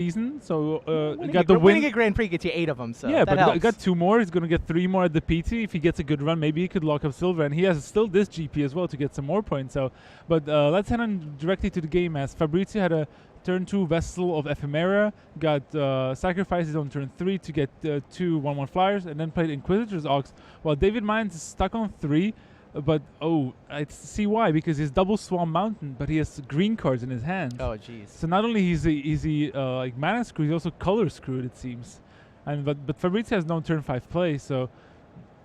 season, so got the win. Winning a Grand Prix gets you 8 of them, so yeah, that but helps. got 2 more. He's going to get 3 more at the PT. If he gets a good run, maybe he could lock up silver, and he has still this GP as well to get some more points. So, but let's head on directly to the game, as Fabrizio had a turn 2 Vessel of Ephemera, got sacrifices on turn 3 to get 2 1/1 flyers, and then played Inquisitor's Ox, while David Mines is stuck on 3. But I see why, because he's double Swan Mountain, but he has green cards in his hand. Oh jeez. So not only is he like mana screwed, he's also color screwed, it seems. And but Fabrizio has no turn 5 play, so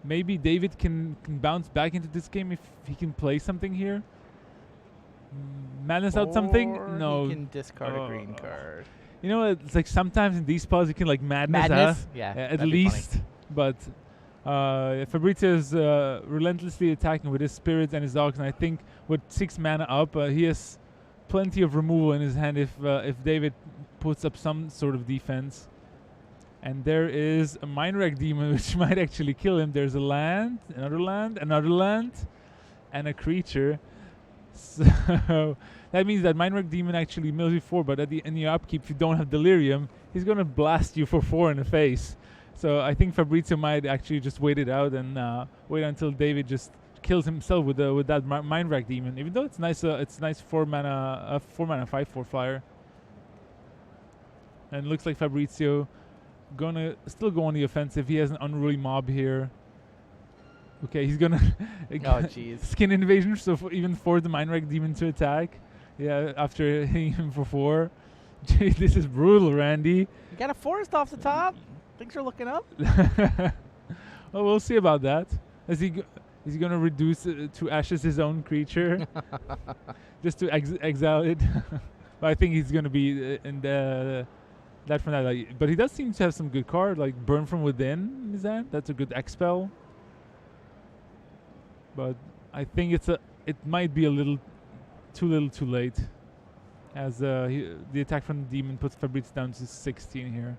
maybe David can bounce back into this game if he can play something here. Madness out something? No. He can discard a green card. You know, it's like sometimes in these spots you can like madness out. Yeah, at least. But Fabrizio is relentlessly attacking with his spirits and his dogs, and I think with 6 mana up, he has plenty of removal in his hand if David puts up some sort of defense. And there is a Mind Wreck Demon, which might actually kill him. There's a land, another land, another land, and a creature. So that means that Mind Wreck Demon actually mills you 4, but in your upkeep, if you don't have Delirium, he's going to blast you for 4 in the face. So I think Fabrizio might actually just wait it out and wait until David just kills himself with that Mind Wreck Demon. Even though it's nice 4 mana 5/4 flyer. And it looks like Fabrizio gonna still go on the offensive. He has an Unruly Mob here. Okay, he's gonna skin invasion, so even force the Mind Wreck Demon to attack. Yeah, after hitting him for 4. This is brutal, Randy. You got a forest off the top. Things are looking up. Well, we'll see about that. Is he going to reduce to ashes his own creature just to exile it? But I think he's going to be in that from that. Like, but he does seem to have some good card, like Burn from Within in his hand. That's a good X-Spell. But I think it might be a little too late, as the attack from the demon puts Fabrizio down to 16 here.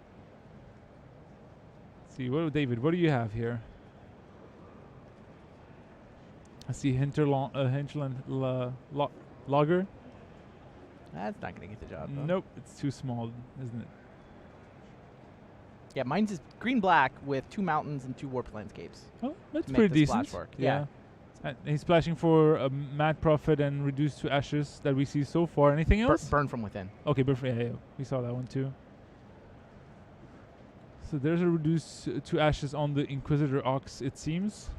See, David, what do you have here? I see Hinterland Logger. That's not going to get the job done. Nope, it's too small, isn't it? Yeah, mine's is green-black with 2 mountains and 2 warped landscapes. Oh, that's pretty decent. Work. Yeah. And he's splashing for a Mad Prophet and Reduced to Ashes that we see so far. Anything else? Burn from Within. Okay, yeah, we saw that one too. So there's a Reduce to Ashes on the Inquisitor Ox, it seems.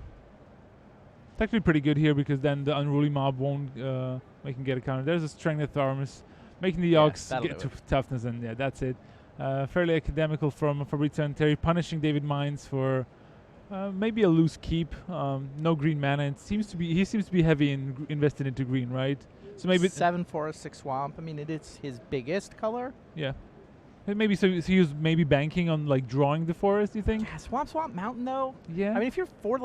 It's actually pretty good here because then the Unruly Mob won't make him get a counter. There's a Strength Armus, making the Ox get to toughness, and yeah, that's it. Fairly academical from Fabrizio and Terry, punishing David Mines for maybe a loose keep. No green mana. He seems to be heavy in invested into green, right? So maybe 7 forest, 6 swamp. I mean, it is his biggest color. Yeah. Maybe so he was maybe banking on like drawing the forest, you think? Yeah, swamp mountain though. Yeah. I mean, if you're 4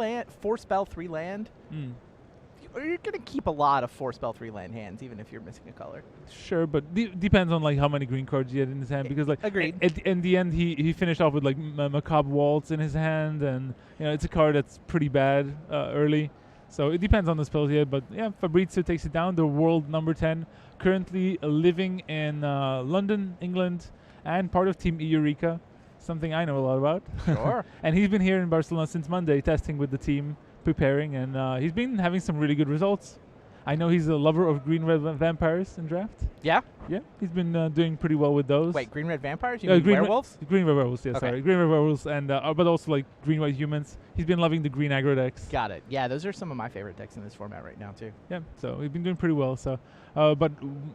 spell 3 land, you're gonna keep a lot of 4 spell 3 land hands, even if you're missing a color. Sure, but depends on like how many green cards he had in his hand, because like agreed. In the end, he finished off with like Macabre Waltz in his hand, and you know it's a card that's pretty bad early. So it depends on the spells here, but yeah, Fabrizio takes it down. The world number 10, currently living in London, England, and part of Team Eureka, something I know a lot about. Sure. And he's been here in Barcelona since Monday, testing with the team, preparing, and he's been having some really good results. I know he's a lover of green-red vampires in draft. Yeah? Yeah, he's been doing pretty well with those. Wait, green-red vampires? You mean werewolves? Green-red werewolves, yeah, okay. Sorry. Green-red werewolves, and but also like green-white humans. He's been loving the green aggro decks. Got it. Yeah, those are some of my favorite decks in this format right now, too. Yeah, so he's been doing pretty well. So, but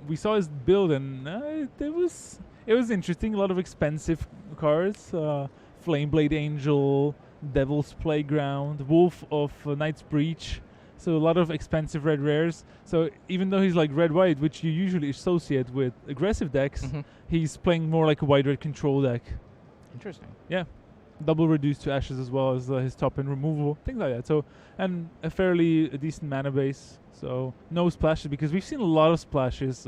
we saw his build, and it was interesting. A lot of expensive cards. Flameblade Angel, Devil's Playground, Wolf of Night's Breach. So a lot of expensive red rares. So even though he's like red-white, which you usually associate with aggressive decks, he's playing more like a white-red control deck. Interesting. Yeah. Double Reduced to Ashes as well as his top-end removal, things like that. So, and a fairly decent mana base. So no splashes, because we've seen a lot of splashes.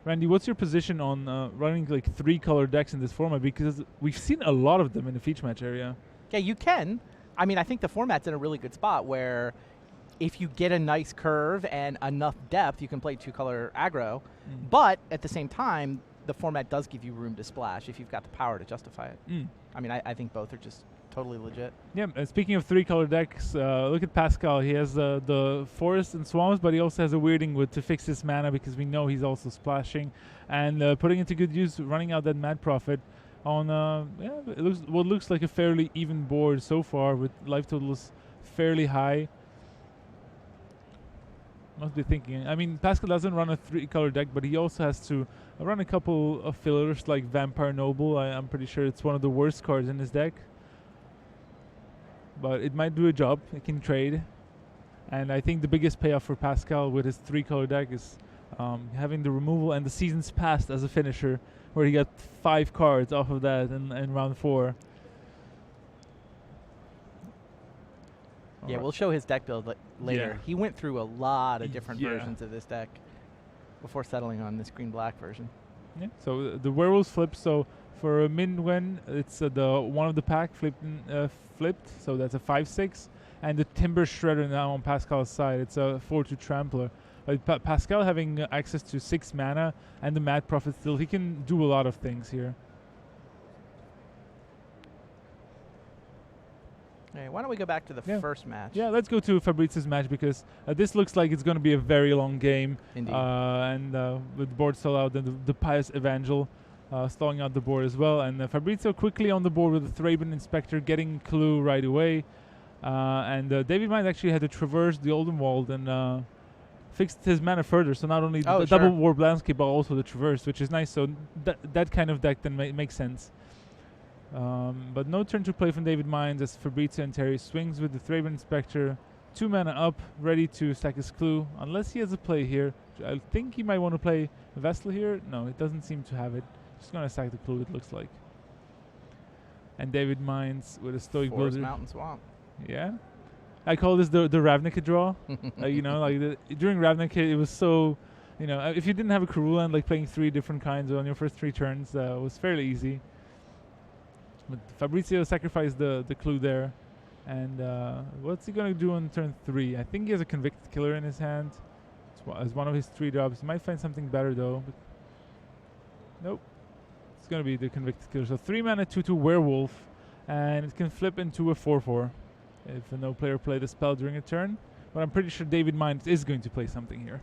Randy, what's your position on running like 3-color decks in this format? Because we've seen a lot of them in the feature match area. Yeah, you can. I mean, I think the format's in a really good spot where if you get a nice curve and enough depth, you can play 2-color aggro. But at the same time, the format does give you room to splash if you've got the power to justify it. Mm. I mean, I think both are just totally legit. Yeah, speaking of 3-color decks, look at Pascal. He has the Forest and Swamps, but he also has a Weirding Wood to fix his mana because we know he's also splashing and putting into good use, running out that Mad Prophet on it looks what looks like a fairly even board so far with life totals fairly high. Must be thinking. I mean, Pascal doesn't run a 3-color deck, but he also has to run a couple of fillers like Vampire Noble. I'm pretty sure it's one of the worst cards in his deck. But it might do a job. It can trade. And I think the biggest payoff for Pascal with his 3-color deck is having the removal and the Seasons Past as a finisher, where he got 5 cards off of that in round 4. Yeah, we'll show his deck build later. Yeah. He went through a lot of different Yeah. versions of this deck before settling on this green-black version. Yeah. So the Werewolves flip. So for a Minwen, it's the one of the pack flipped. So that's a 5/6, and the Timber Shredder now on Pascal's side. It's a 4/2 Trampler. Pascal having access to 6 mana and the Mad Prophet still, he can do a lot of things here. Hey, why don't we go back to the Yeah. first match? Yeah, let's go to Fabrizio's match because this looks like it's going to be a very long game. Indeed. And with the board stall out, then the Pious Evangel stalling out the board as well. And Fabrizio quickly on the board with the Thraben Inspector, getting Clue right away. And David Mind actually had to traverse the Oldenwald and fixed his mana further. So not only the double Warp Landscape, but also the Traverse, which is nice. So that kind of deck then makes sense. But no turn to play from David Mines as Fabrizio and Terry swings with the Thraben Inspector. 2 mana up, ready to stack his Clue, unless he has a play here. I think he might want to play Vestal here. No, it doesn't seem to have it. Just going to stack the Clue, it looks like. And David Mines with a Stoic Forest Builder. Mountain Swamp. Yeah. I call this the Ravnica draw. During Ravnica, it was so, if you didn't have a Karula and like playing 3 different kinds on your first 3 turns, it was fairly easy. But Fabrizio sacrificed the Clue there. And what's he going to do on turn 3? I think he has a Convicted Killer in his hand as one of his 3 drops. He might find something better though. But nope. It's going to be the Convicted Killer. So 3 mana, 2/2 Werewolf. And it can flip into a 4/4 if no player played a spell during a turn. But I'm pretty sure David Mines is going to play something here.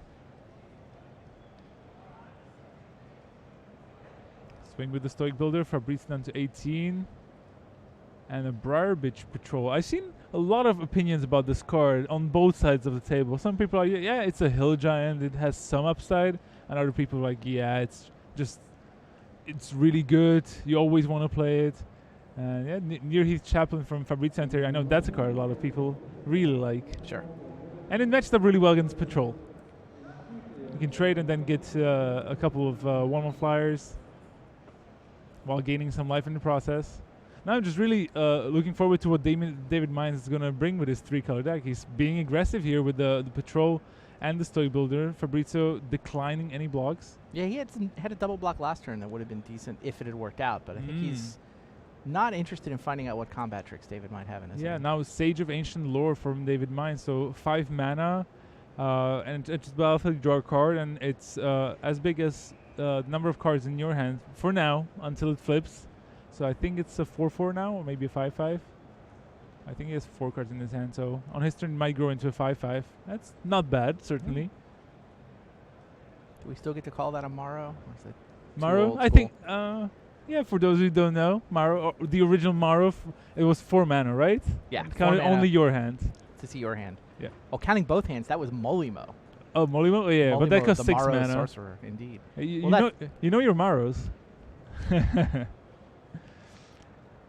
Swing with the Stoic Builder. Fabrizio down to 18. And a Briarbitch Patrol. I've seen a lot of opinions about this card on both sides of the table. Some people are like, yeah, it's a hill giant. It has some upside. And other people are like, yeah, it's really good. You always want to play it. And yeah, Near Heath Chaplain from Fabrizio and Terry. I know that's a card a lot of people really like. Sure. And it matched up really well against Patrol. You can trade and then get a couple of 1/1 flyers while gaining some life in the process. Now I'm just really looking forward to what David Mines is going to bring with his 3-color deck. He's being aggressive here with the Patrol and the Stoic Builder. Fabrizio declining any blocks. Yeah, he had a double block last turn that would have been decent if it had worked out, but I think he's not interested in finding out what combat tricks David might have in his hand. Now Sage of Ancient Lore from David Mines. So 5 mana, and it's battlefield draw a card, and it's as big as the number of cards in your hand for now until it flips. So I think it's a 4/4 now, or maybe a 5/5. I think he has 4 cards in his hand, so on his turn it might grow into a 5/5. That's not bad, certainly. Do we still get to call that a Maro? Or is it too Maro, old I school? think, yeah, for those who don't know, Maro, the original Maro, it was 4 mana, right? Yeah, It 4 counted mana only your hand. to see your hand. Yeah. Oh, counting both hands, that was Molimo. Oh, Molimo? Oh, yeah, but that Molimo, costs the 6 Maro mana. sorcerer, indeed. You know your Maros.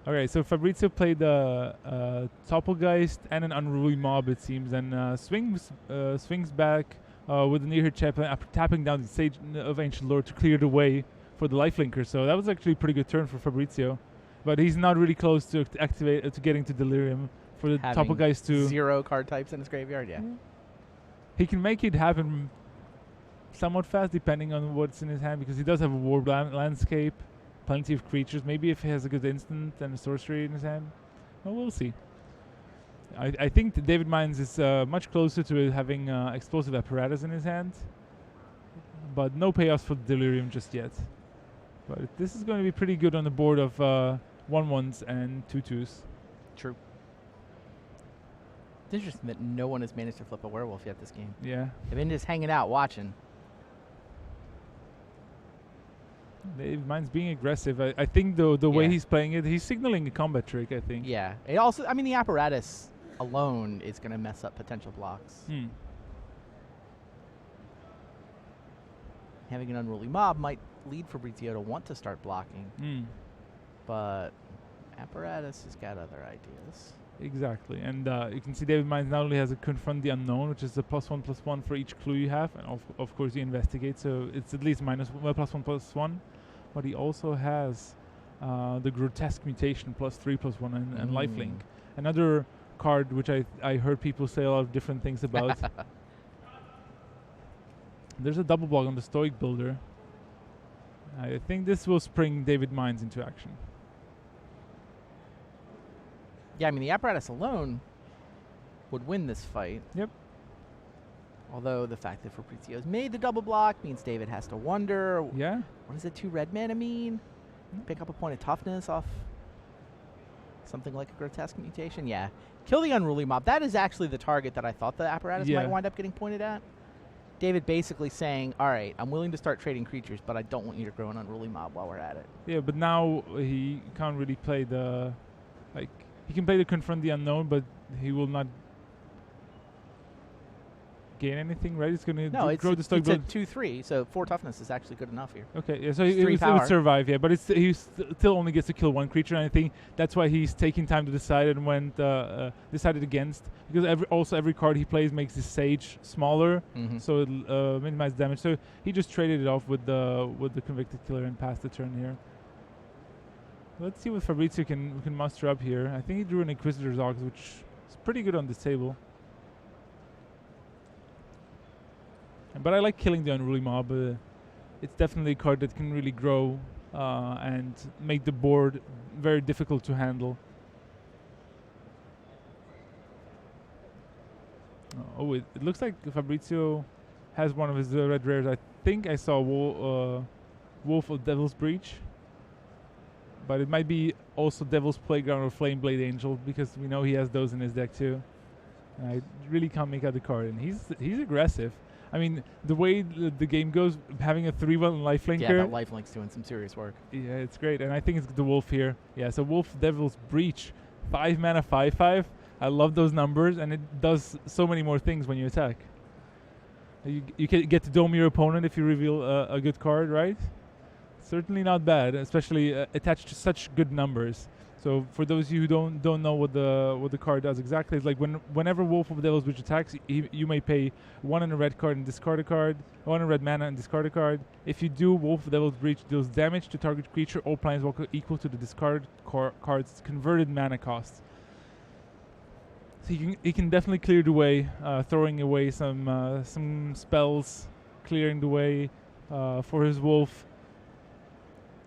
Okay, so Fabrizio played the Toppelgeist and an Unruly Mob, it seems, and swings back with the Near Chaplain after tapping down the Sage of Ancient Lore to clear the way for the Lifelinker. So that was actually a pretty good turn for Fabrizio, but he's not really close to activate to getting to Delirium for the Toppelgeist to 0 card types in his graveyard. Yeah. He can make it happen somewhat fast depending on what's in his hand, because he does have a War Landscape, plenty of creatures. Maybe if he has a good instant and a sorcery in his hand. Well, we'll see. I think that David Mines is much closer to having Explosive Apparatus in his hand, but no payoffs for Delirium just yet. But this is going to be pretty good on the board of 1-1s and 2-2s. True. It's interesting that no one has managed to flip a werewolf yet this game. Yeah. They've been just hanging out watching. Mine's being aggressive. I think the way Yeah. he's playing it, he's signaling a combat trick, I think. Yeah. It also, I mean, the apparatus alone is going to mess up potential blocks. Having an unruly mob might lead Fabrizio to want to start blocking. But apparatus has got other ideas. Exactly. And you can see David Mines not only has a confront the unknown, which is a +1/+1 for each clue you have, and of course you investigate, so it's at least +1/+1. But he also has the grotesque mutation +3/+1 and lifelink. Another card which I heard people say a lot of different things about. There's a double block on the Stoic Builder. I think this will spring David Mines into action. Yeah, I mean, the apparatus alone would win this fight. Yep. Although the fact that Fabrizio's made the double block means David has to wonder, Yeah. what does the 2 red mana mean? Pick up a point of toughness off something like a grotesque mutation? Yeah. Kill the unruly mob. That is actually the target that I thought the apparatus Yeah. might wind up getting pointed at. David basically saying, all right, I'm willing to start trading creatures, but I don't want you to grow an unruly mob while we're at it. Yeah, but now he can't really play the... He can play the Confront the Unknown, but he will not gain anything, right? It's going to grow the Stoic it's a Builder. 2/3, so 4 toughness is actually good enough here. Okay, yeah, so It's he 3 would power. survive, yeah, but he still only gets to kill 1 creature, and I think that's why he's taking time to decide and went decided against, because every card he plays makes his Sage smaller, so it'll minimize damage. So he just traded it off with the Convicted Killer and passed the turn here. Let's see what Fabrizio can muster up here. I think he drew an Inquisitor's Ox, which is pretty good on this table. But I like killing the Unruly Mob. It's definitely a card that can really grow and make the board very difficult to handle. Oh, it looks like Fabrizio has one of his red rares. I think I saw Wolf of Devil's Breach. But it might be also Devil's Playground or Flame Blade Angel, because we know he has those in his deck too. And I really can't make out the card, and he's aggressive. I mean, the way the game goes, having a 3/1 lifelinker. Yeah, that lifelink's doing some serious work. Yeah, it's great, and I think it's the Wolf here. Yeah, so Wolf Devil's Breach, 5 mana, 5/5. I love those numbers, and it does so many more things when you attack. You can get to dome your opponent if you reveal a good card, right? Certainly not bad, especially attached to such good numbers. So for those of you who don't know what the card does exactly, it's like whenever Wolf of Devil's Breach attacks, you may pay 1 in a red card and discard a card, 1 in red mana and discard a card. If you do, Wolf of Devil's Breach deals damage to target creature or planeswalker equal to the discard card's converted mana cost. So he can definitely clear the way, throwing away some spells, clearing the way for his Wolf,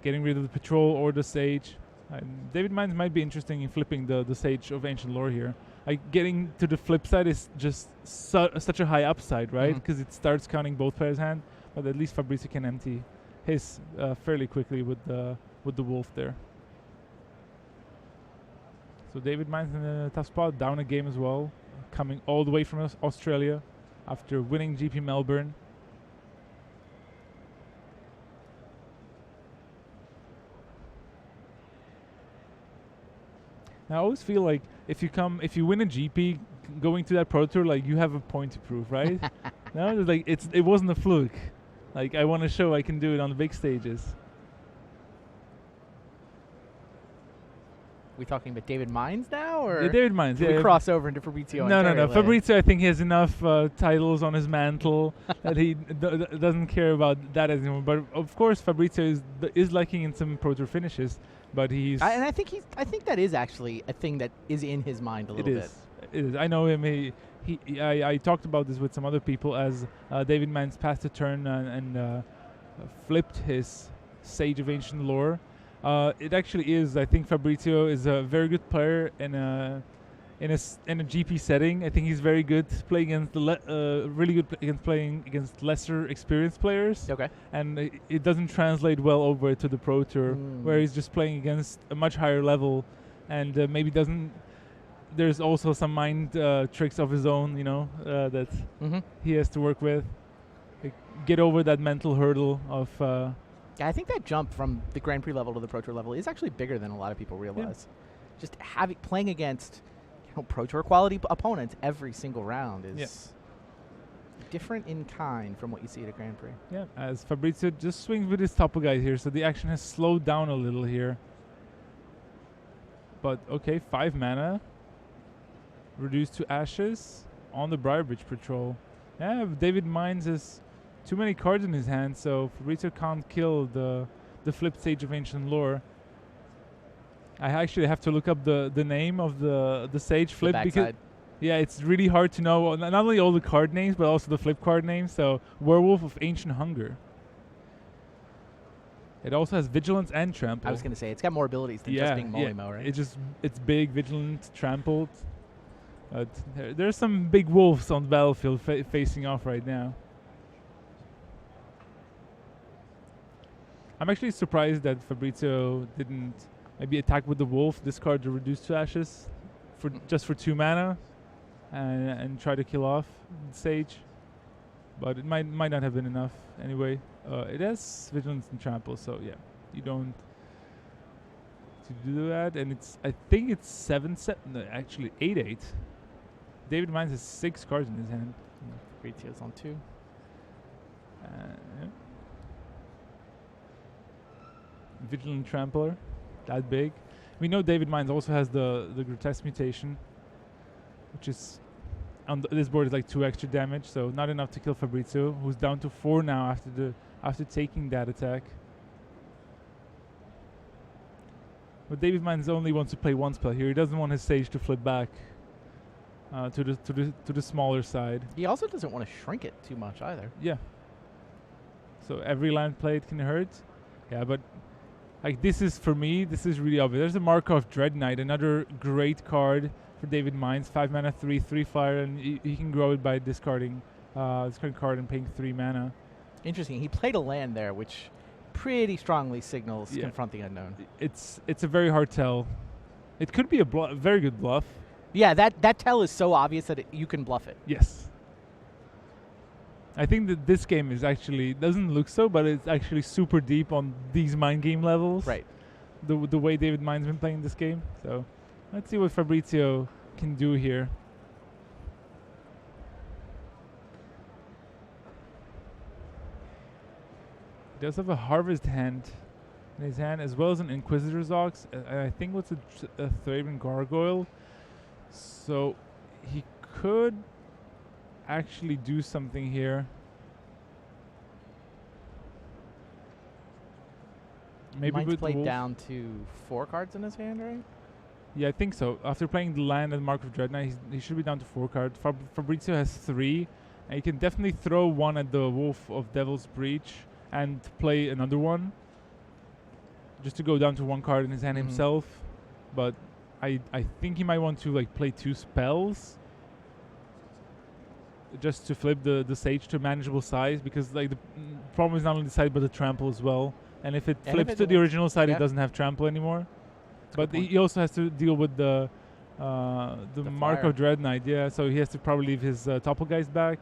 getting rid of the Patrol or the Sage. David Mines might be interesting in flipping the Sage of Ancient Lore here. Getting to the flip side is just such a high upside, right? Because it starts counting both players' hand, but at least Fabrizio can empty his fairly quickly with the Wolf there. So David Mines in a tough spot, down a game as well, coming all the way from Australia after winning GP Melbourne. I always feel like if you win a GP, going to that Pro Tour, like you have a point to prove, right? No, it's like it wasn't a fluke. Like I want to show I can do it on the big stages. We talking about David Mines now, or David Mines? we cross over into Fabrizio? No. Fabrizio, I think he has enough titles on his mantle that he doesn't care about that anymore. But of course, Fabrizio is lacking in some Pro Tour finishes. But he's I think that is actually a thing that is in his mind a little bit. It is. I know him. I talked about this with some other people as David Mines passed a turn and flipped his Sage of Ancient Lore. It actually is. I think Fabrizio is a very good player in in a GP setting. I think he's very good playing against really good against playing against lesser experienced players. Okay. And it doesn't translate well over to the Pro Tour, where he's just playing against a much higher level, and maybe doesn't. There's also some mind tricks of his own, that he has to work with. Like, get over that mental hurdle of. Yeah, I think that jump from the Grand Prix level to the Pro Tour level is actually bigger than a lot of people realize. Yeah. Just playing against Pro Tour quality opponents every single round is different in kind from what you see at a Grand Prix. Yeah, as Fabrizio just swings with his Topo Guide here, so the action has slowed down a little here. But okay, 5 mana. Reduced to ashes on the Briarbridge Patrol. Yeah, David Mines has too many cards in his hand, so Fabrizio can't kill the flipped Sage of Ancient Lore. I actually have to look up the name of the Sage flip because it's really hard to know not only all the card names but also the flip card names. So Werewolf of Ancient Hunger. It also has Vigilance and Trample. I was gonna say it's got more abilities than just being Molimo, right? It's big, Vigilant, Trampled. There's some big wolves on the battlefield facing off right now. I'm actually surprised that Fabrizio didn't maybe attack with the wolf, discard the reduce to ashes just for 2 mana, and try to kill off the Sage. But it might not have been enough anyway. It has Vigilance and Trample, so yeah, you don't to do that. And I think it's 7/7. No, actually 8/8. David Mines has 6 cards in his hand. Fabrizio's on 2. Yeah. Vigilant Trampler, that big. We know David Mines also has the Grotesque Mutation, which is on this board is like 2 extra damage, so not enough to kill Fabrizio, who's down to 4 now after taking that attack. But David Mines only wants to play 1 spell here. He doesn't want his Sage to flip back to the smaller side. He also doesn't want to shrink it too much either. Yeah. So every land played can hurt. Yeah, but like this is really obvious. There's a Markov Dread Knight, another great card for David Mines. 5 mana, 3 fire, and he can grow it by discarding card and paying 3 mana. Interesting. He played a land there, which pretty strongly signals Confront the Unknown. It's a very hard tell. It could be a very good bluff. Yeah, that tell is so obvious that you can bluff it. Yes. I think that this game is actually doesn't look so, but it's actually super deep on these mind game levels. Right. The way David Mines been playing this game. So let's see what Fabrizio can do here. He does have a Harvest Hand in his hand, as well as an Inquisitor's Ox. I think what's a Thraben Gargoyle. So he could actually do something here. Maybe Mine's with played down to 4 cards in his hand, right? Yeah, I think so. After playing the land and Mark of Dread Knight, he should be down to 4 cards. Fabrizio has 3, and he can definitely throw 1 at the Wolf of Devil's Breach and play another one, just to go down to 1 card in his hand himself. But I think he might want to like play 2 spells just to flip the Sage to a manageable size, because like the problem is not only the side but the trample as well. And if it flips to the original side, it doesn't have trample anymore. But he also has to deal with the Mark of Dread Knight. Yeah, so he has to probably leave his Topple Guys back.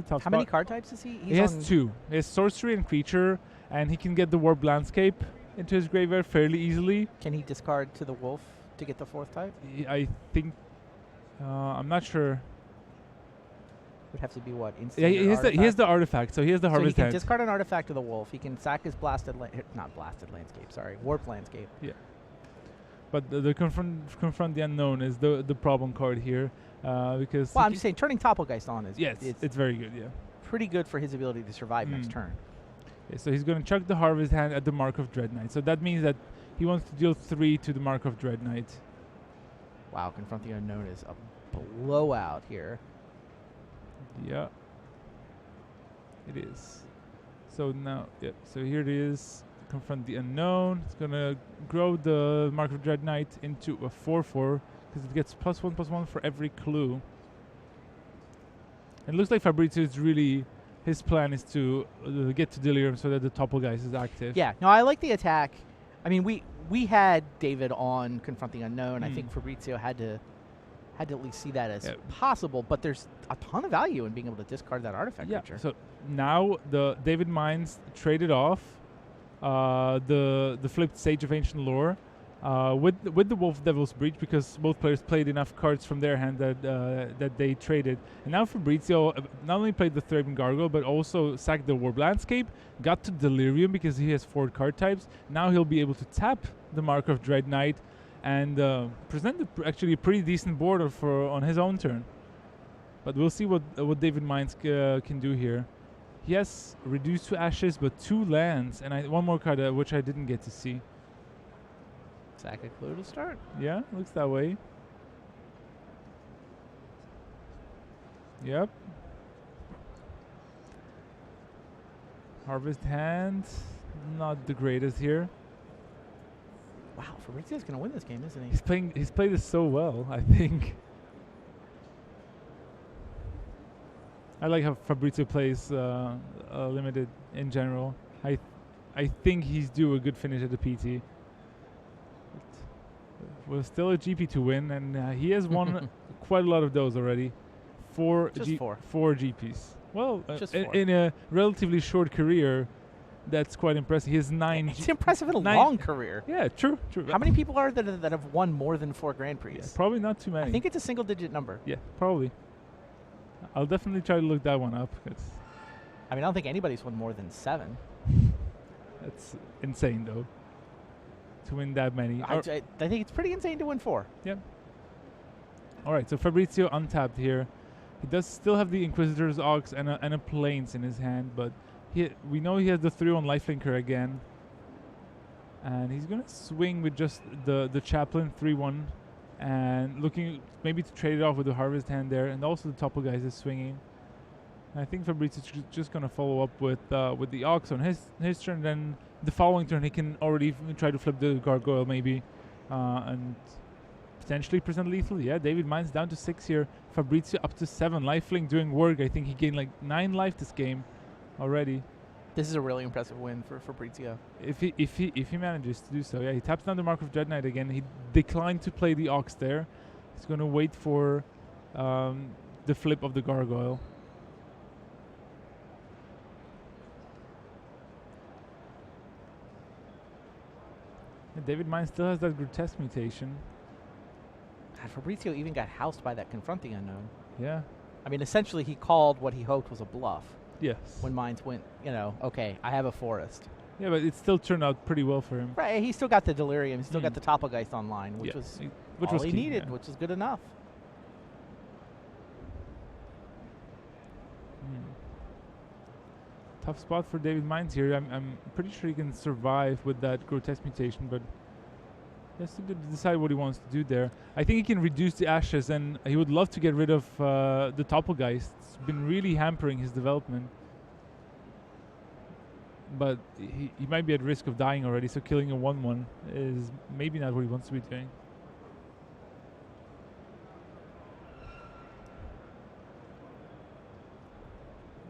How many card types is he? He has 2. He has Sorcery and Creature, and he can get the Warp Landscape into his graveyard fairly easily. Can he discard to the Wolf to get the 4th type? I think... I'm not sure. Would have to be what? Yeah, he has the artifact, so he has the Harvest Hand. So he can discard an artifact to the Wolf. He can sack his not Blasted Landscape, sorry, Warp Landscape. Yeah. But the Confront the Unknown is the problem card here, because... Well, I'm just saying, turning Topplegeist on is... Yes, it's very good, yeah. Pretty good for his ability to survive next turn. Yeah, so he's going to chuck the Harvest Hand at the Mark of Dread Knight. So that means that he wants to deal 3 to the Mark of Dread Knight. Wow, Confront the Unknown is a blowout here. Yeah, it is. So now, so here it is. Confront the unknown. It's gonna grow the Mark of Dread Knight into a 4/4 because it gets +1/+1 for every clue. It looks like Fabrizio is really, his plan is to get to Delirium so that the topple guys is active. Yeah, no, I like the attack. I mean, we had David on Confront the Unknown. I think Fabrizio had to at least see that as possible, but there's a ton of value in being able to discard that artifact creature. So now the David Mines traded off the flipped Sage of Ancient Lore with the Wolf Devil's Breach because both players played enough cards from their hand that they traded. And now Fabrizio not only played the Thraben Gargoyle but also sacked the Warp Landscape, got to Delirium because he has 4 card types. Now he'll be able to tap the Mark of Dread Knight and present actually a pretty decent board on his own turn. But we'll see what David Mines can do here. He has reduced to ashes, but 2 lands, and one more card which I didn't get to see. Sack a clue to start. Yeah, looks that way. Yep. Harvest hand, not the greatest here. Wow, Fabrizio's gonna win this game, isn't he? He's played this so well, I think. I like how Fabrizio plays limited in general. I think he's due a good finish at the PT. Well, still a GP to win, and he has won quite a lot of those already. 4 GPs. Well, in a relatively short career, that's quite impressive. He has 9. It's impressive in a long career. Yeah, true. How many people are there that have won more than 4 Grand Prix? Yeah, probably not too many. I think it's a single-digit number. Yeah, probably. I'll definitely try to look that one up. I mean, I don't think anybody's won more than 7. That's insane, though, to win that many. I think it's pretty insane to win 4. Yep. All right, so Fabrizio untapped here. He does still have the Inquisitor's Ox and a Plains in his hand, but we know he has the 3-1 Lifelinker again. And he's going to swing with just the Chaplain 3-1 and looking maybe to trade it off with the Harvest hand there. And also the Topple guys is swinging. And I think Fabrizio's just going to follow up with the Ox on his turn. Then the following turn he can already try to flip the Gargoyle maybe and potentially present lethal. Yeah, David Mines down to 6 here. Fabrizio up to 7. Lifelink doing work. I think he gained like 9 life this game already. This is a really impressive win for Fabrizio. If he manages to do so, yeah, he taps down the Mark of Dread Knight again. He declined to play the Ox there. He's going to wait for the flip of the Gargoyle. And David Mines still has that Grotesque mutation. God, Fabrizio even got housed by that Confront the Unknown. Yeah. I mean, essentially he called what he hoped was a bluff. Yes. When Mines went, okay, I have a forest. Yeah, but it still turned out pretty well for him. Right, he still got the Delirium, he still got the Toppelgeist online, which was all he needed, yeah. which was good enough. Tough spot for David Mines here. I'm pretty sure he can survive with that Grotesque mutation, but he has to decide what he wants to do there. I think he can reduce the ashes, and he would love to get rid of the Toppelgeist. It's been really hampering his development. But he might be at risk of dying already, so killing a 1/1 is maybe not what he wants to be doing.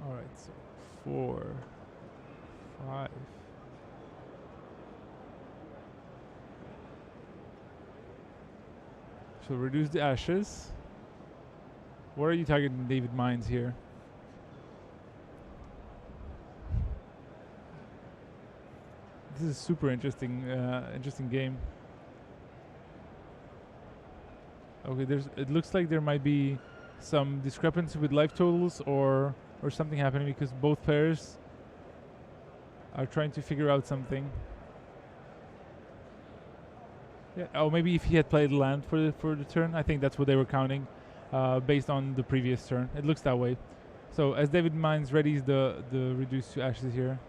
Alright, so 4, 5. So reduce the ashes. Where are you targeting David Mines here? This is a super interesting game. Okay, it looks like there might be some discrepancy with life totals or something happening because both players are trying to figure out something. Yeah. Oh, maybe if he had played land for the turn, I think that's what they were counting, based on the previous turn. It looks that way. So as David Mines readies the reduce to ashes here.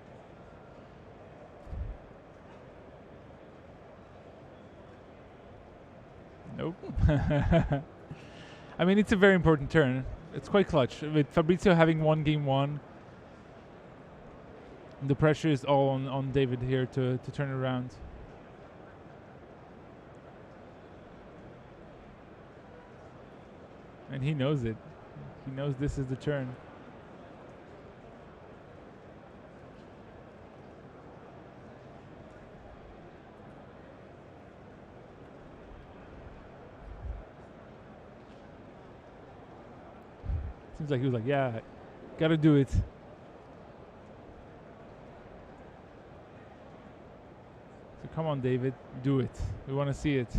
Nope. I mean, it's a very important turn. It's quite clutch with Fabrizio having won game 1. The pressure is all on David here to turn around. And he knows it. He knows this is the turn. Seems like he was like, yeah, gotta do it. So come on, David, do it. We want to see it.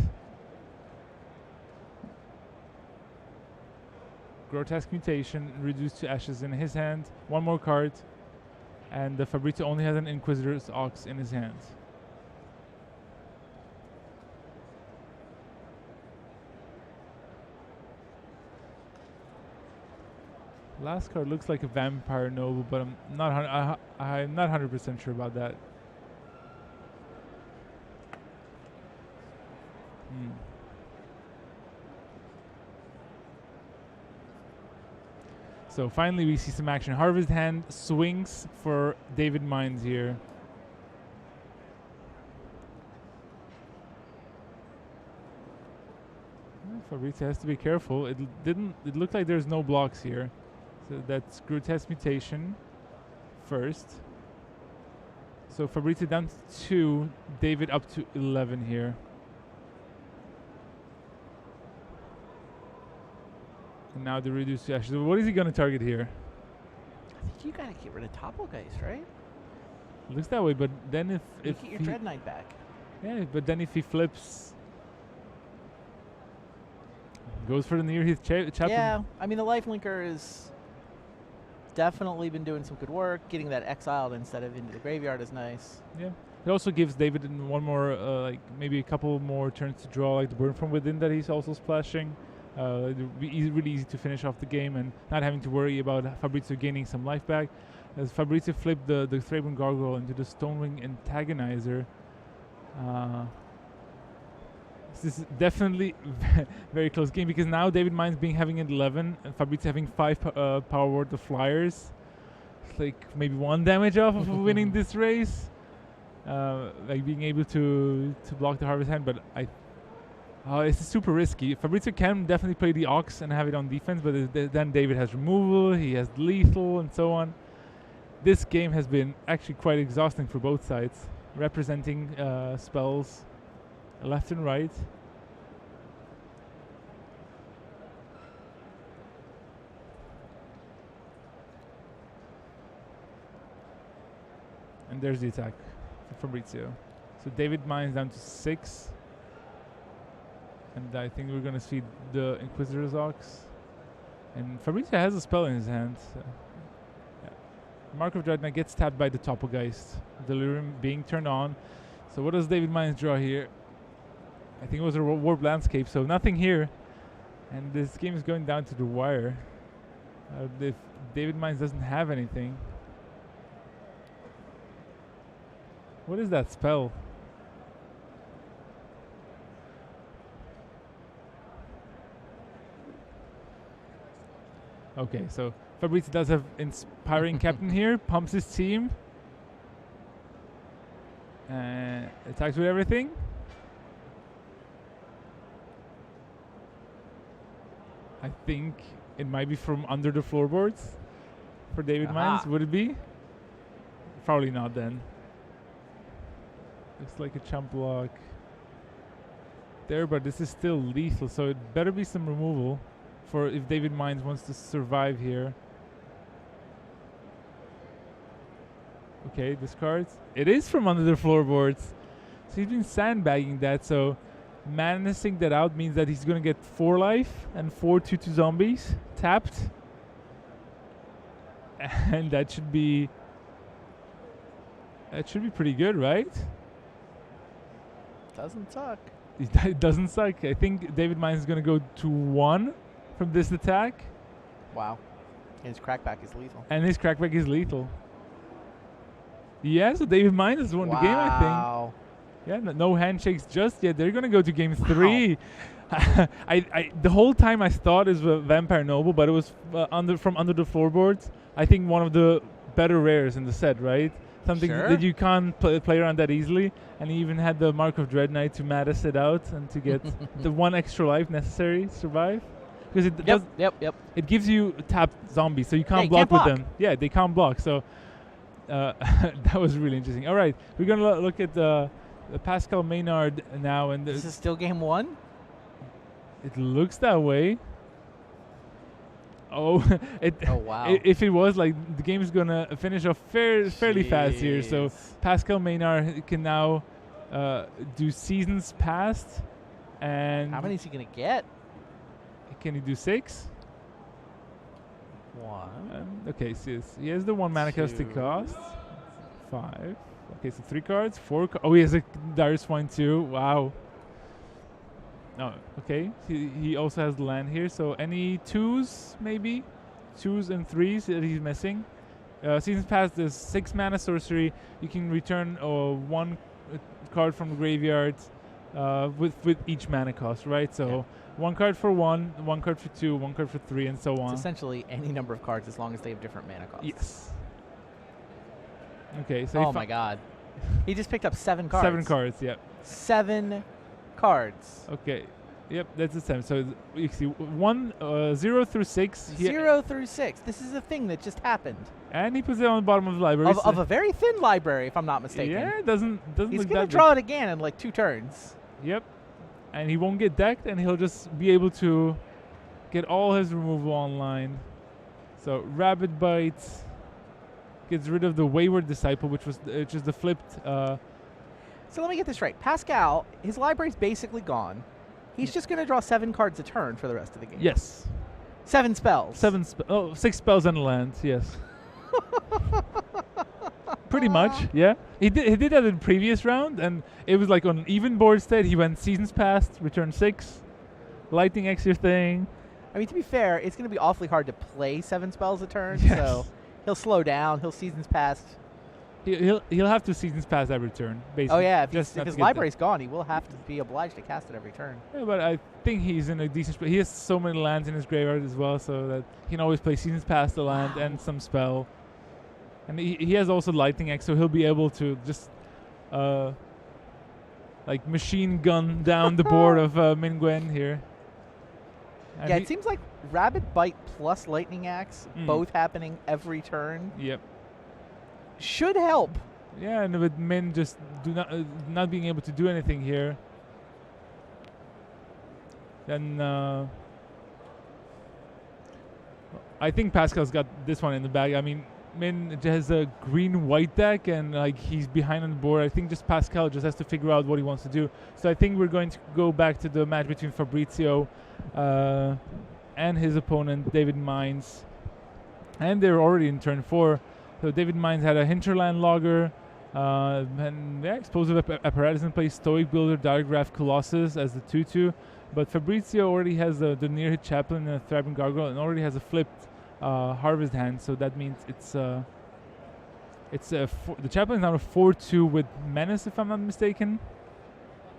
Grotesque Mutation reduced to ashes in his hand. One more card. And the Fabrizio only has an Inquisitor's Ox in his hand. Last card looks like a Vampire Noble, but I'm not 100% sure about that. So finally we see some action. Harvest Hand swings for David Mines here. Fabrizio has to be careful. It looked like there's no blocks here. So that's Grotesque Mutation first. So Fabrizio down to 2, David up to 11 here. And now the reduced to ashes. What is he going to target here? I think you gotta get rid of Topplegeist, right? Looks that way, but then if get your Dread Knight back. Yeah, but then if he flips, goes for the near Heath Chaplain. Yeah, I mean the Lifelinker is definitely been doing some good work. Getting that exiled instead of into the graveyard is nice. Yeah. It also gives David one more, like maybe a couple more turns to draw, like the Burn from Within that he's also splashing. It would be really easy to finish off the game and not having to worry about Fabrizio gaining some life back. As Fabrizio flipped the Thraben Gargoyle into the Stonewing Antagonizer. This is definitely very close game because now David Mines having 11 and Fabrizio having 5 power word of flyers. It's like maybe 1 damage off of winning this race. Like being able to block the Harvest Hand, but it's super risky. Fabrizio can definitely play the Ox and have it on defense, but then David has removal, he has lethal, and so on. This game has been actually quite exhausting for both sides, representing spells left and right. And there's the attack for Fabrizio. So David Mines down to 6. And I think we're going to see the Inquisitor's Ox. And Fabrizio has a spell in his hand. So yeah. Mark of Dread Knight gets tapped by the Topplegeist. Delirium being turned on. So what does David Mines draw here? I think it was a Warp Landscape, so nothing here. And this game is going down to the wire. If David Mines doesn't have anything. What is that spell? Okay, so Fabrizio does have Inspiring Captain here, pumps his team. Attacks with everything. I think it might be from under the floorboards for David Mines. Would it be? Probably not then. Looks like a chump block there, but this is still lethal, so it better be some removal for if David Mines wants to survive here. Okay, discards. It is from under the floorboards. So he's been sandbagging that, so managing that out means that he's going to get 4 life and 4 2/2 zombies tapped. And that should be pretty good, right? Doesn't suck. It doesn't suck. I think David Mines is going to go to 1 from this attack. Wow. And his crackback is lethal. And his crackback is lethal. Yeah, so David Mines has won the game, I think. Yeah, no handshakes just yet. They're going to go to game 3. The whole time I thought it was a Vampire Noble, but it was from under the floorboards. I think one of the better rares in the set, right? something Sure. that you can't play around that easily. And he even had the Mark of Dread Knight to Mattis it out and to get the 1 extra life necessary to survive. Because it does, Yep. it gives you tapped zombies, so you can't you block can't with them. Yeah, they can't block. So that was really interesting. All right, we're gonna look at Pascal Maynard now, and This is still game 1? it looks that way. Oh, Oh, wow. If it was like the game is gonna finish off fairly fast here, so Jeez. Pascal Maynard can now do seasons past, and How many is he going to get? can he do 6? 1. Okay, so he has the 1 mana cost to 2. cost. 5. Okay, so 3 cards, 4. Oh, he has a Dire Swine too. Wow. Oh, okay. He also has the land here. So any 2s, maybe? 2s and 3s that he's missing. Seasons Past is 6 mana sorcery. You can return 1 card from the graveyard with each mana cost, right? So Yeah. 1 card for 1, 1 card for 2, 1 card for 3, and so on. It's essentially any number of cards as long as they have different mana costs. Yes. Okay, so Oh my god. He just picked up 7 cards. 7 cards, yeah. 7 cards. Okay. Yep, that's the same. So you see 0 through 6. 0 through 6. This is a thing that just happened. And he puts it on the bottom of the library. Of a very thin library, if I'm not mistaken. Yeah, it doesn't He's look going that to draw it again in like 2 turns. good. Yep. And he won't get decked, and he'll just be able to get all his removal online. So Rabid Bite gets rid of the Wayward Disciple, which was just the flipped. So let me get this right. Pascal, his library's basically gone. He's just going to draw 7 cards a turn for the rest of the game. Yes. 7 spells. 6 spells and a land. Yes. Pretty much, yeah. He did that in the previous round, and it was like on an even board state. He went Seasons Past, return 6, Lightning X your thing. I mean, to be fair, it's going to be awfully hard to play 7 spells a turn, Yes. so he'll slow down. He'll Seasons Past. He'll have to Seasons Past every turn, basically. Oh, yeah. If just not his to get library's gone, he will have to be obliged to cast it every turn. Yeah, but I think he's in a decent spot. He has so many lands in his graveyard as well, so that he can always play Seasons Past the land and some spell. And he has also Lightning X, so he'll be able to just like machine gun down the board of Mingwen here. And Yeah, it seems like Rabid Bite plus Lightning Axe, Mm. both happening every turn, Yep. should help. Yeah, and with Min just not being able to do anything here, then I think Pascal's got this one in the bag. I mean, Min has a green-white deck, and like he's behind on the board. I think just Pascal just has to figure out what he wants to do. So I think we're going to go back to the match between Fabrizio and his opponent, David Mines. And they're already in turn 4. So David Mines had a Hinterland Logger, and yeah, Explosive Apparatus in play, Stoic Builder, Diagraph Colossus as the 2/2. But Fabrizio already has the near hit Chaplain and a Thriving Gargoyle, and already has a flipped Harvest Hand. So that means the Chaplain is now a 4/2 with Menace, if I'm not mistaken.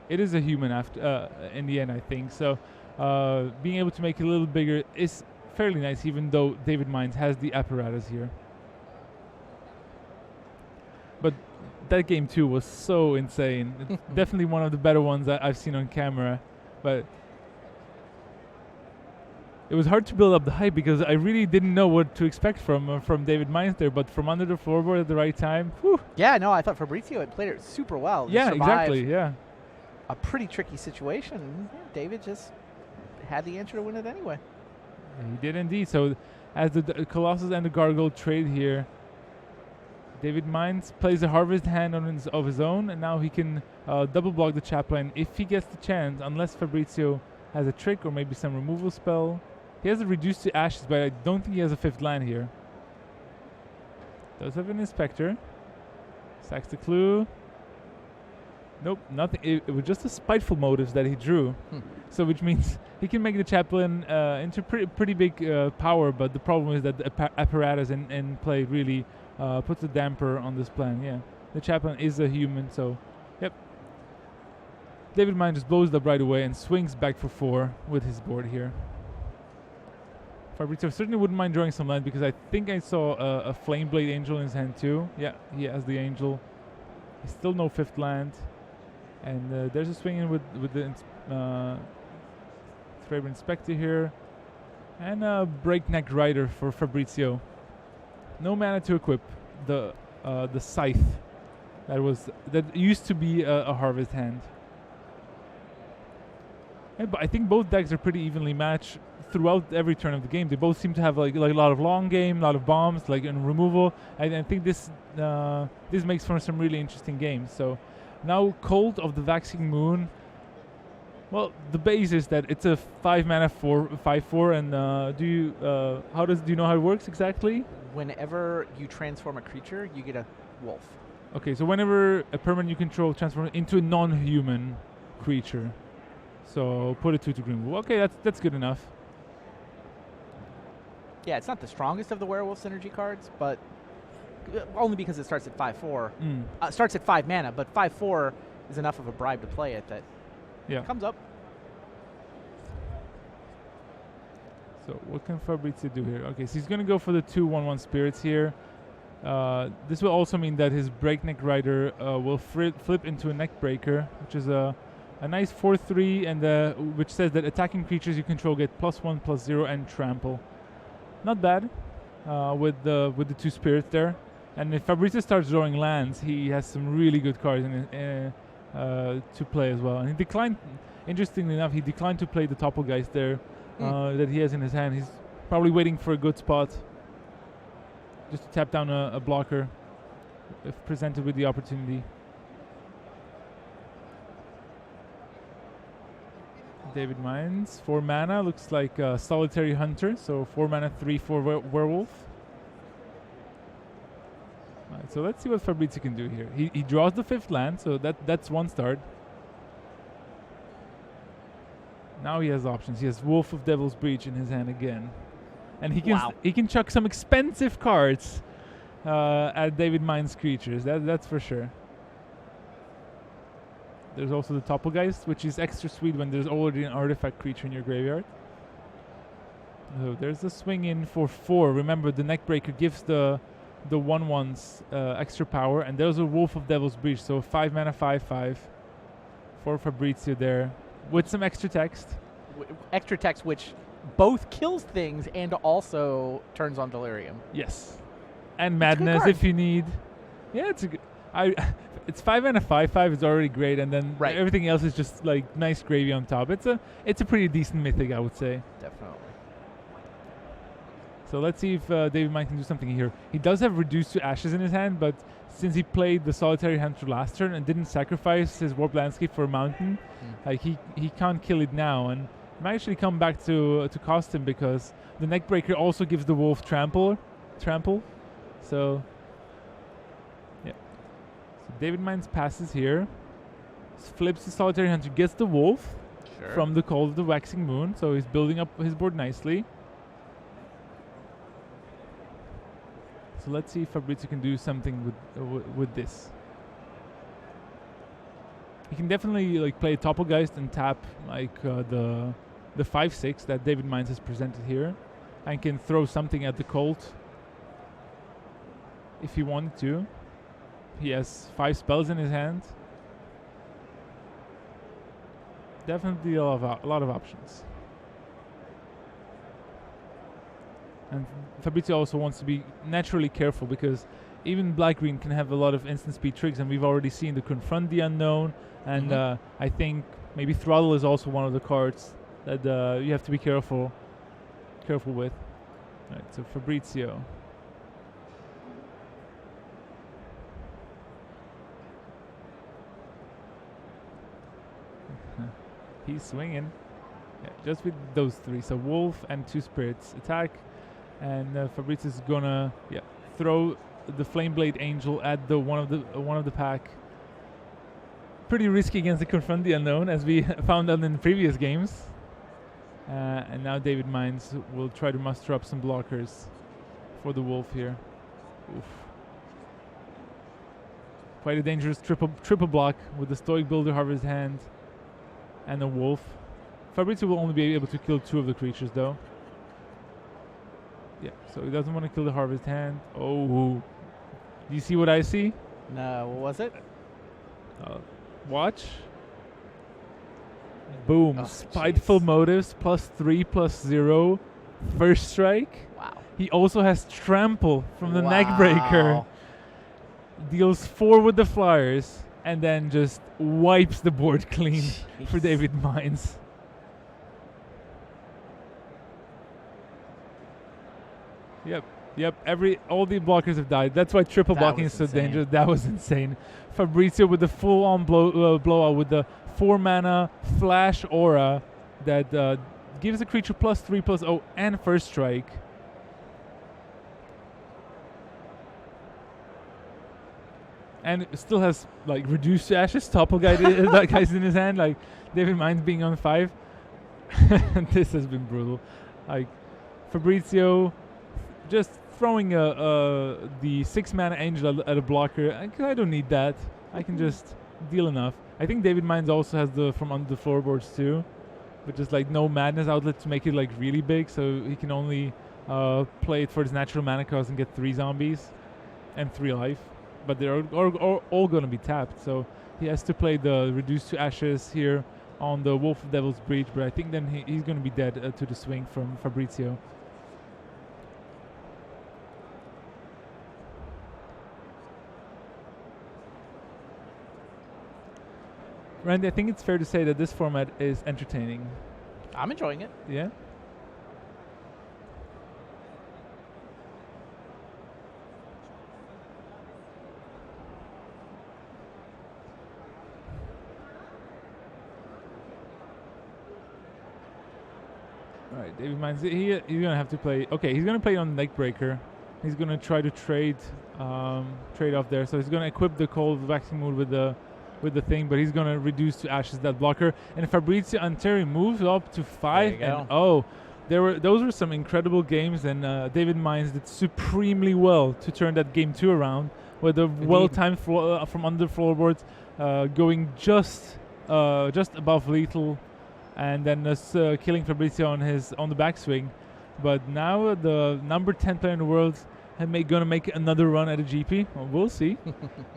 It is a human after in the end, I think. So being able to make it a little bigger is fairly nice, even though David Mines has the Apparatus here. But that game too was so insane. It's definitely one of the better ones that I've seen on camera. But it was hard to build up the hype because I really didn't know what to expect from David Mines there. But from under the floorboard at the right time, whew. Yeah, no, I thought Fabrizio had played it super well. He Yeah, survived exactly. Yeah. a pretty tricky situation. Yeah, David just had the answer to win it anyway. He did indeed. So as the Colossus and the Gargoyle trade here, David Mines plays a Harvest Hand of his own, and now he can double block the Chaplain if he gets the chance, unless Fabrizio has a trick or maybe some removal spell. He has a Reduced to Ashes, but I don't think he has a 5th land here. Does have an Inspector. Sacks the Clue. Nope, nothing. It was just the Spiteful Motives that he drew. So which means he can make the Chaplain into pretty big power, but the problem is that the Apparatus in play really puts a damper on this plan. Yeah, the Chaplain is a human, so yep. David Mine just blows it up right away and swings back for 4 with his board here. Fabrizio certainly wouldn't mind drawing some land because I think I saw a Flame Blade Angel in his hand too. Yeah, he has the Angel. He's still no 5th land. And there's a swing in with the Thraber Inspector here. And a Breakneck Rider for Fabrizio. No mana to equip the Scythe. That used to be a Harvest hand. Yeah, but I think both decks are pretty evenly matched throughout every turn of the game. They both seem to have like a lot of long game, a lot of bombs, like in removal. And I think this makes for some really interesting games. So now Cult of the Waxing Moon. Well, the base is that it's a 5 mana 5/4, and do you know how it works exactly? Whenever you transform a creature, you get a wolf. Okay, so whenever a permanent you control transforms into a non-human creature, so put a 2/2 green wolf. Okay, that's good enough. Yeah, it's not the strongest of the werewolf synergy cards, but only because it starts at 5/4. Starts at 5 mana, but 5/4 is enough of a bribe to play it that comes up. So what can Fabrizio do here? Okay, so he's going to go for the 2/1/1 spirits here. This will also mean that his Breakneck Rider will flip into a Neckbreaker, which is a nice 4/3, and which says that attacking creatures you control get +1/+0 and trample. Not bad with the 2 spirits there. And if Fabrizio starts drawing lands, he has some really good cards to play as well. And he declined, interestingly enough, he declined to play the Topplegeist there that he has in his hand. He's probably waiting for a good spot just to tap down a blocker if presented with the opportunity. David Mines, 4 mana, looks like a Solitary Hunter, so 4 mana 3/4 werewolf. Right, so let's see what Fabrizio can do here. He draws the 5th land, so that's one start. Now he has options. He has Wolf of Devil's Breach in his hand again, and he can chuck some expensive cards at David Mines creatures. That's for sure. There's also the Topplegeist, which is extra sweet when there's already an artifact creature in your graveyard. So there's the swing in for 4. Remember, the Neckbreaker gives the 1/1s extra power, and there's a Wolf of Devil's Breach, so 5 mana 5/5 for Fabrizio there with some extra text. Extra text, which both kills things and also turns on Delirium. Yes, and Madness if you need. Yeah, it's a good. It's 5 mana 5/5 is already great, and then everything else is just like nice gravy on top. It's a pretty decent mythic, I would say. Definitely. So let's see if David Mine can do something here. He does have Reduced to Ashes in his hand, but since he played the Solitary Hunter last turn and didn't sacrifice his Warp Landscape for a mountain, he can't kill it now, and it might actually come back to cost him because the Neckbreaker also gives the wolf trample. So yeah. So David Mines passes here, flips the Solitary Hunter, gets the wolf from the Call of the Waxing Moon, so he's building up his board nicely. So let's see if Fabrizio can do something with this. He can definitely like play a Topplegeist and tap like the 5/6 that David Mines has presented here, and can throw something at the Colt if he wanted to. He has 5 spells in his hand. Definitely a lot of options. And Fabrizio also wants to be naturally careful because even black-green can have a lot of instant speed tricks, and we've already seen the Confront the Unknown, and I think maybe Throttle is also one of the cards that you have to be careful with. All right, so Fabrizio. He's swinging. Yeah, just with those 3. So Wolf and 2 Spirits attack. And Fabrizio's gonna throw the Flameblade Angel at the one of the pack. Pretty risky against the Confront the Unknown, as we found out in the previous games. And now David Mines will try to muster up some blockers for the wolf here. Oof. Quite a dangerous triple block with the Stoic Builder Harvest hand and a wolf. Fabrizio will only be able to kill 2 of the creatures though. Yeah, so he doesn't want to kill the Harvest Hand. Oh, do you see what I see? No, what was it? Watch. Boom. Oh, Spiteful jeez. Motives +3/+0. First strike. Wow. He also has Trample from the Wow. Neckbreaker. Deals 4 with the Flyers. And then just wipes the board clean for Jeez. David Mines. Yep. All the blockers have died. That's why triple That blocking was is so insane. dangerous. That was insane. Fabrizio with the full-on blowout with the 4-mana flash aura that gives the creature +3/+0 and first strike. And it still has like reduced to ashes. Topple guy that guy's in his hand. Like David Mines being on 5. This has been brutal. Like Fabrizio just throwing the 6-mana angel at a blocker. I don't need that. I can just deal enough. I think David Mines also has the from under the floorboards too, but just like no madness outlet to make it like really big, so he can only play it for his natural mana cost and get 3 zombies and 3 life. But they're all going to be tapped, so he has to play the reduced to ashes here on the Wolf of Devil's Breach. But I think then he's going to be dead to the swing from Fabrizio. Randy, I think it's fair to say that this format is entertaining. I'm enjoying it. Yeah? Alright, David Mines, he's going to have to play... Okay, he's going to play on Neckbreaker. He's going to try to trade off there. So he's going to equip the Cold Waxing Mood with the thing, but he's going to reduce to ashes that blocker. And Fabrizio Anteri moves up to 5. And those were some incredible games, and David Mines did supremely well to turn that game 2 around with a well-timed from under floorboards going just above lethal, and then killing Fabrizio on the backswing. But now the number 10 player in the world gonna make another run at a GP. Well, we'll see.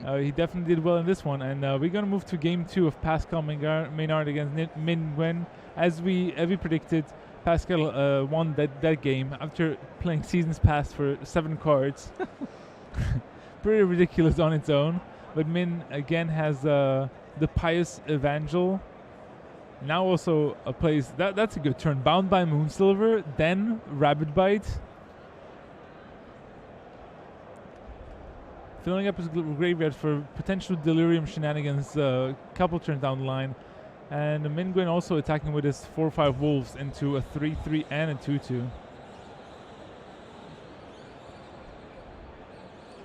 He definitely did well in this one, and we're gonna move to game 2 of Pascal Maynard against Min Nguyen. As we predicted, Pascal won that game after playing Seasons Past for 7 cards. Pretty ridiculous on its own. But Min again has the Pious Evangel. Now also plays that's a good turn. Bound by Moonsilver, then Rabbit Bite. Filling up his graveyard for potential Delirium shenanigans a couple turns down the line. And Min Nguyen also attacking with his 4/5 Wolves into a 3/3 and a 2/2.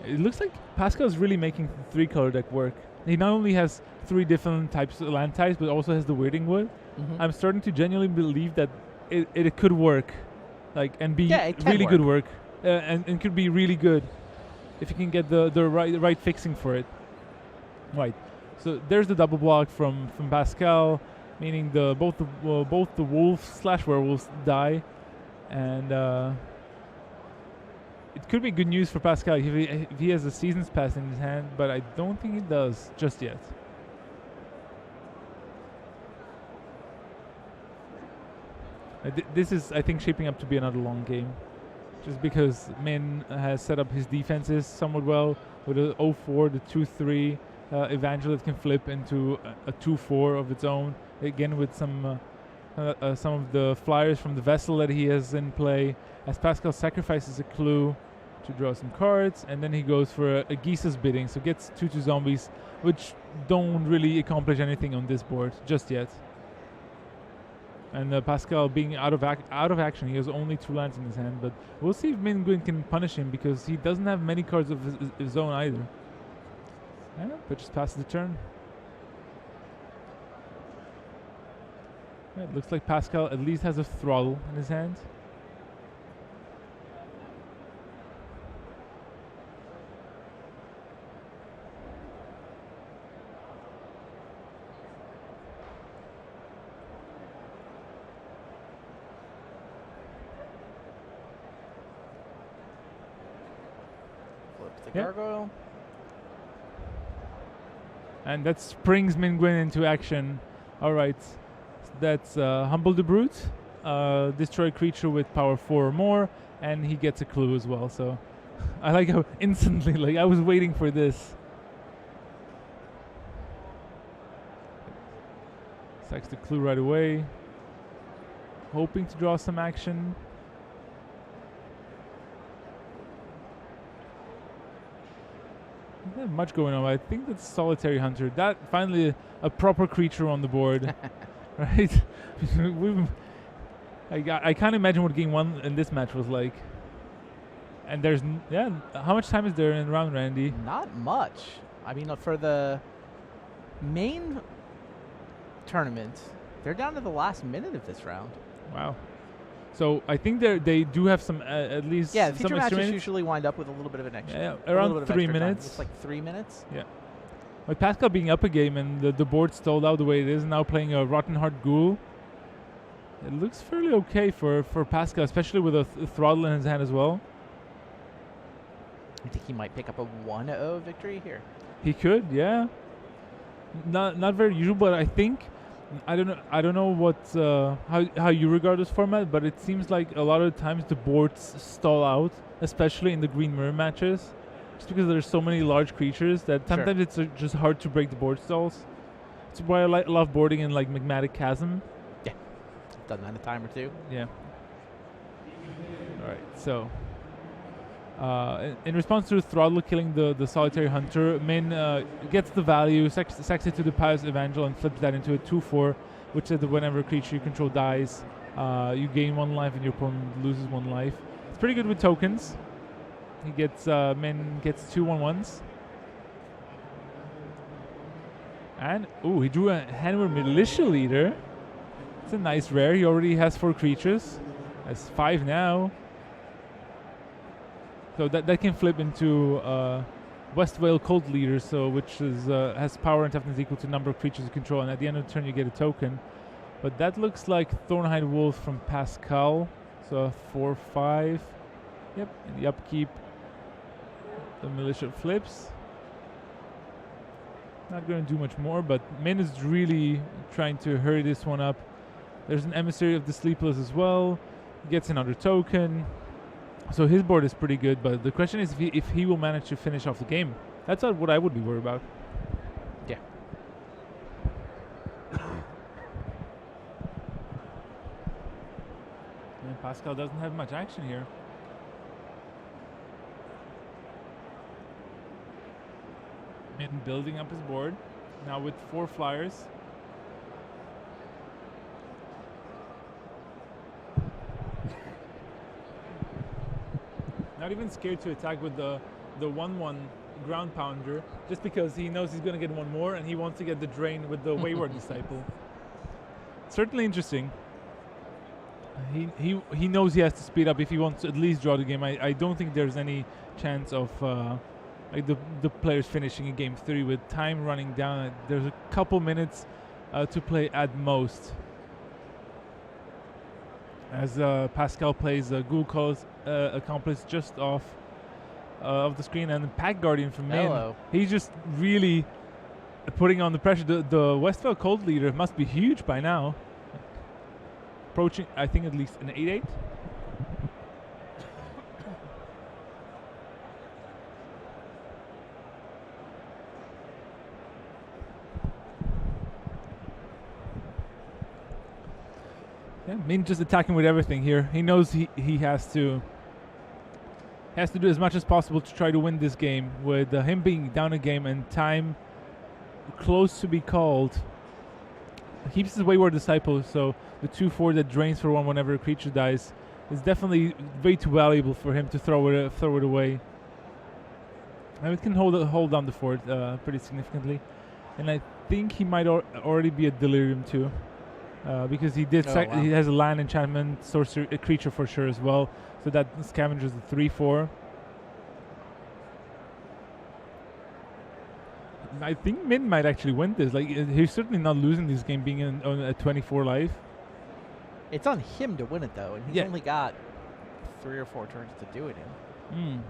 It looks like Pascal's really making the 3-color deck work. He not only has 3 different types of land types, but also has the Weirding Wood. Mm-hmm. I'm starting to genuinely believe that it could work, and be really good work, and could be really good if you can get the right fixing for it. Right. So there's the double block from Pascal, meaning both the wolves/werewolves die, and it could be good news for Pascal if he has a Seasons Pass in his hand, but I don't think he does just yet. This is, I think, shaping up to be another long game, just because Min has set up his defenses somewhat well with a 0/4, the 2/3 Evangel that can flip into a 2/4 of its own. Again with some of the flyers from the Vessel that he has in play, as Pascal sacrifices a clue to draw some cards, and then he goes for a Gisa's Bidding, so gets 2/2 zombies, which don't really accomplish anything on this board just yet. And Pascal being out of action, he has only 2 lands in his hand, but we'll see if Min Nguyen can punish him, because he doesn't have many cards of his own either. Yeah, but just passes the turn. Yeah, it looks like Pascal at least has a Throttle in his hand. the Yeah. gargoyle. And that springs Minguin into action. All right, that's Humble the Brute, destroy creature with power 4 or more, and he gets a clue as well. So I like how instantly, like I was waiting for this. Sacks the clue right away, hoping to draw some action. Not much going on. I think that's Solitary Hunter. That finally a proper creature on the board, right? I can't imagine what game 1 in this match was like. And there's how much time is there in round, Randy? Not much. I mean, for the main tournament, they're down to the last minute of this round. Wow. So I think they do have some at least Yeah, some feature extra matches minutes. usually wind up with a little bit of an extra. Yeah, a little around bit of 3 extra time. minutes. It's like 3 minutes. Yeah. With Pascal being up a game and the board stalled out the way it is, now playing a Rotten Heart Ghoul, it looks fairly okay for Pascal, especially with a throttle in his hand as well. I think he might pick up a 1-0 victory here. He could, yeah. Not very usual, but I think I don't know what how you regard this format, but it seems like a lot of times the boards stall out, especially in the green mirror matches, just because there's so many large creatures that sometimes it's just hard to break the board stalls. That's why I love boarding in like Magmatic Chasm. Yeah, done that a time or two. Yeah. All right, so. In response to Throttle killing the Solitary Hunter, Min gets the value, sacks it to the Pious Evangel, and flips that into a 2/4, which says that whenever a creature you control dies, you gain 1 life and your opponent loses 1 life. It's pretty good with tokens. He gets Min gets 2 1/1s. And he drew a Handward Militia Leader. It's a nice rare. He already has 4 creatures. Has 5 now. So that can flip into West Vale Cult Leader, so which is has power and toughness equal to number of creatures you control, and at the end of the turn you get a token. But that looks like Thornhide Wolf from Pascal, so 4/5. Yep, in the upkeep, the militia flips. Not going to do much more, but Min is really trying to hurry this one up. There's an Emissary of the Sleepless as well. He gets another token. So his board is pretty good, but the question is if he will manage to finish off the game. That's what I would be worried about. Yeah. And Pascal doesn't have much action here. Min building up his board, now with 4 flyers. Not even scared to attack with the 1/1 ground pounder, just because he knows he's going to get 1 more and he wants to get the drain with the Wayward Disciple. Certainly interesting. He knows he has to speed up if he wants to at least draw the game. I don't think there's any chance of like the players finishing in game 3 with time running down. There's a couple minutes to play at most. As Pascal plays Ghoul Calls Accomplice just off of the screen, and the Pack Guardian from Min. He's just really putting on the pressure. The Westvale Cold Leader must be huge by now. Approaching, I think, at least an 8/8. Yeah, Min just attacking with everything here. He knows he has to do as much as possible to try to win this game. With him being down a game and time close to be called, he keeps his Wayward Disciple, so the 2/4 that drains for 1 whenever a creature dies is definitely way too valuable for him to throw it away. And it can hold down the fort pretty significantly. And I think he might already be at Delirium too. Because he did he has a land enchantment sorcery a creature for sure as well, so that scavengers the 3/4. I think Min might actually win this. Like he's certainly not losing this game being on a 24 life. It's on him to win it though, and he's only got 3 or 4 turns to do it in.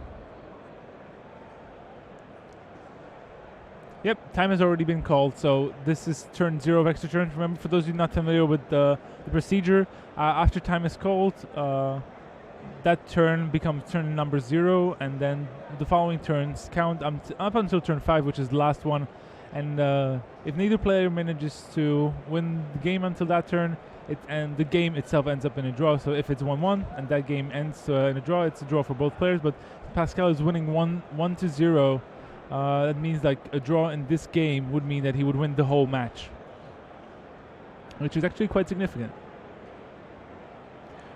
Yep, time has already been called, so this is turn 0 of extra turns. Remember, for those of you not familiar with the procedure, after time is called, that turn becomes turn number 0, and then the following turns count up until turn 5, which is the last one. And if neither player manages to win the game until that turn, and the game itself ends up in a draw. So if it's 1-1 and that game ends in a draw, it's a draw for both players. But Pascal is winning 1-0. That means like a draw in this game would mean that he would win the whole match, which is actually quite significant.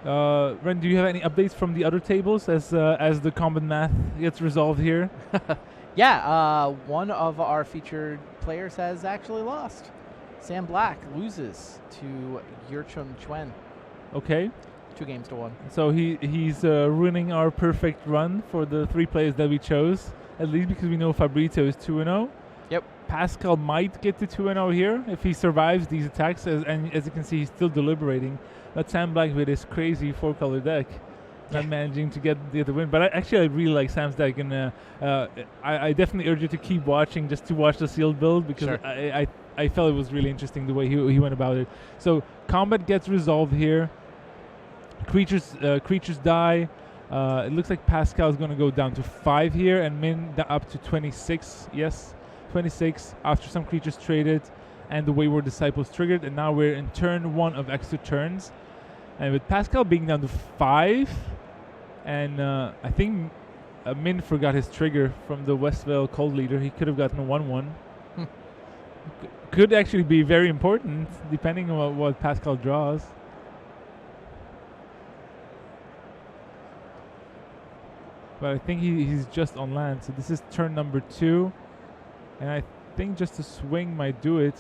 Ren, do you have any updates from the other tables as the combat math gets resolved here? Yeah, one of our featured players has actually lost. Sam Black loses to Yurchum Chuen. Okay. 2-1. So he's ruining our perfect run for the 3 players that we chose, at least because we know Fabrizio is 2-0. Yep. Pascal might get to 2-0 here if he survives these attacks, and as you can see, he's still deliberating. But Sam Black with his crazy 4-color deck, not managing to get the win. But I really like Sam's deck, and I definitely urge you to keep watching just to watch the sealed build, because sure. I felt it was really interesting the way he went about it. So combat gets resolved here. Creatures die. It looks like Pascal is going to go down to 5 here, and Min up to 26. Yes, 26 after some creatures traded, and the Wayward Disciples triggered, and now we're in turn 1 of extra turns. And with Pascal being down to 5, and I think Min forgot his trigger from the Westvale Cold Leader. He could have gotten a 1-1. Could actually be very important, depending on what Pascal draws. But I think he's just on land, so this is turn number 2. And I think just a swing might do it.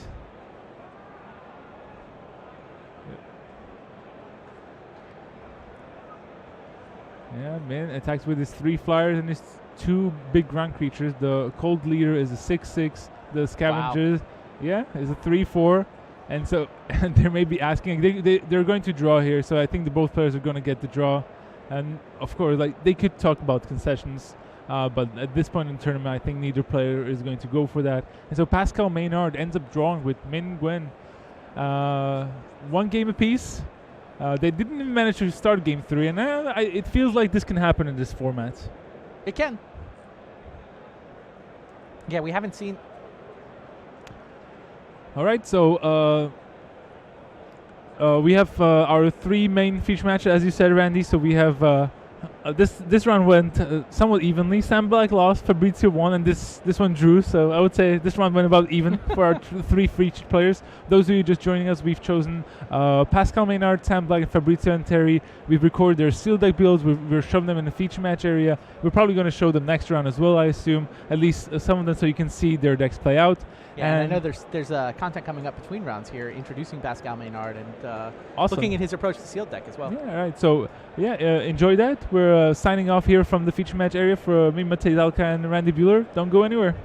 Yeah, Min attacks with his 3 flyers and his 2 big ground creatures. The Cold Leader is a 6/6. The Scavengers, is a 3/4. And so they may be asking, they're going to draw here, so I think both players are going to get the draw. And of course, like, they could talk about concessions, but at this point in the tournament, I think neither player is going to go for that. And so Pascal Maynard ends up drawing with Min Gwen. 1 game apiece. They didn't even manage to start game 3, and it feels like this can happen in this format. It can. Yeah, we haven't seen. All right, so we have our 3 main feature matches, as you said, Randy. So we have this round went somewhat evenly. Sam Black lost, Fabrizio won, and this one drew. So I would say this round went about even for our 3 featured players. Those of you just joining us, we've chosen Pascal Maynard, Sam Black, and Fabrizio and Terry. We've recorded their sealed deck builds. We're showing them in the feature match area. We're probably going to show them next round as well, I assume. At least some of them, so you can see their decks play out. Yeah, and I know there's content coming up between rounds here, introducing Pascal Maynard and awesome. Looking at his approach to sealed deck as well. Yeah, all right. So enjoy that. We're signing off here from the feature match area for me, Matej Zalka, and Randy Bueller. Don't go anywhere.